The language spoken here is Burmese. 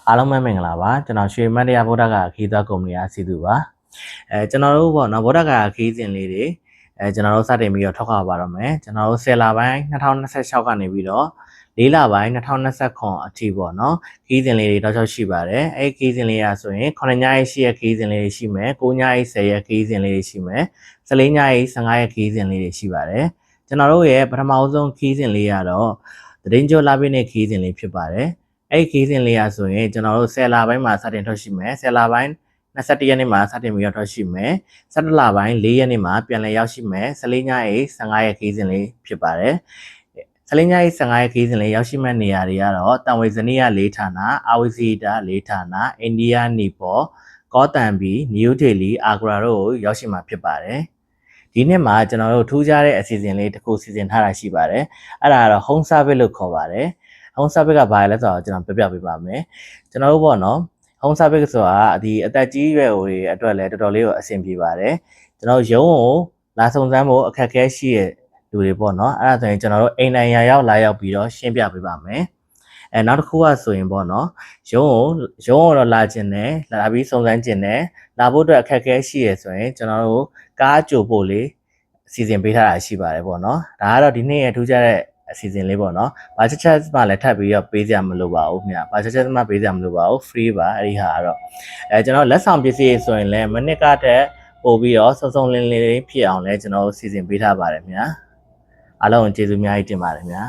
အားလုံးပဲမင်္ဂလာပါကျွန်တော်ရွှေမန္တရာဗုဒ္ဓဂါခီးသွွားကုမ္ပဏီအားစီသူပါကျွန်တော်တို့ပေါ့နော်ဗုဒ္ဓဂါခီးစဉ်လေးတွေကျွန်တော်တို့စတင်ပြီးတော့ထောက်ခါပါတော့မယ်ကျွန်တော်တို့10လပိုင်း2026ကနေပြီးတော့4လပိုင်း2029အထိပေါ့နော်ခီးစဉ်လေးတွေတော့ရှိပါတယ်အဲ့ခီးစဉ်လေးရဆိုရင်9ညရေး10ရက်ခီးစဉ်လေးတွေရှိမယ်9ညရေး10ရက်ခီးစဉ်လေးတွေရှိမယ်14ညရေး15ရက်ခီးစဉ်လေးတွေရှိပါတယ်ကျွန်တော်တို့ရဲ့ပထမဆုံးခီးစဉ်လေးကတော့တရင်ကျော်လာပြည့်နေ့ခီးစဉ်လေးဖြစ်ပါတယ်အဲ့ခီးစဉ်လေးရဆိုရင်ကျွန်တော်တို့10လပိုင်းမှာစတင်ထွက်ရှိမယ်10လပိုင်း21ရက်နေ့မှာစတင်ပြီးတော့ထွက်ရှိမယ်17လပိုင်း4ရက်နေ့မှာပြန်လည်ရောက်ရှိမယ်14ညရေး15ရက်ခီးစဉ်လေးဖြစ်ပါတယ်14ညရေး15ရက်ခီးစဉ်လေးရောက်ရှိမဲ့နေရာတွေကတော့တန်ဝေဇနီးယာ4ဌာနအာဝီစီတာ4ဌာနအိန္ဒိယနီပေါ်ကောတန်ဘီနယူးဒေလီအာဂရာတို့ရောက်ရှိမှာဖြစ်ပါတယ်ဒီနှစ်မှာကျွန်တော်တို့ထူးခြားတဲ့အစီအစဉ်လေးတစ်ခုစီစဉ်ထားတာရှိပါတယ်အဲ့ဒါကတော့ home service လို့ခေါ်ပါတယ်home service ကဘာလဲဆိုတော့ကျွန်တော်ပြပြပေးပါမယ်ကျွန်တော်တို့ပေါ့နော် home service ဆိုတာဒီအသက်ကြီးရွယ်အိုတွေအတွက်လည်းတော်တော်လေးကိုအဆင်ပြေပါတယ်ကျွန်တော်ရုံးကိုလာစုံစမ်းဖို့အခက်အခဲရှိတဲ့လူတွေပေါ့နော်အဲ့ဒါဆိုရင်ကျွန်တော်တို့အိမ်နိုင်ရာရောက်လာရောက်ပြီးတော့ရှင်းပြပေးပါမယ်နောက်တစ်ခုကဆိုရင်ပေါ့နော်ရုံးကိုတော့လာခြင်းနဲ့လာပြီးစုံစမ်းခြင်းနဲ့လာဖို့အတွက်အခက်အခဲရှိရဆိုရင်ကျွန်တော်တို့ကားကြိုဖို့လေးအစီအစဉ်ပေးထားတာရှိပါတယ်ပေါ့နော်ဒါကတော့ဒီနေ့ရထူးခြားတဲ့အစီအစဉ်လေးပေါ့နော်ဘာချက်ချက်မှလည်းထပ်ပြီးတော့ပေးကြမလို့ပါဘူးခင်ဗျာဘာချက်ချက်မှပေးကြမလို့ပါဘူး free ပါအဲ့ဒီဟာကတော့ကျွန်တော်လက်ဆောင်ပစ္စည်းဆိုရင်လည်းမနစ်ကတည်းပို့ပြီးတော့စုံစုံလင်းလင်းဖြစ်အောင်လည်းကျွန်တော်စီစဉ်ပေးထားပါတယ်ခင်ဗျာအားလုံးကျေးဇူးအများကြီးတင်ပါတယ်ခင်ဗျာ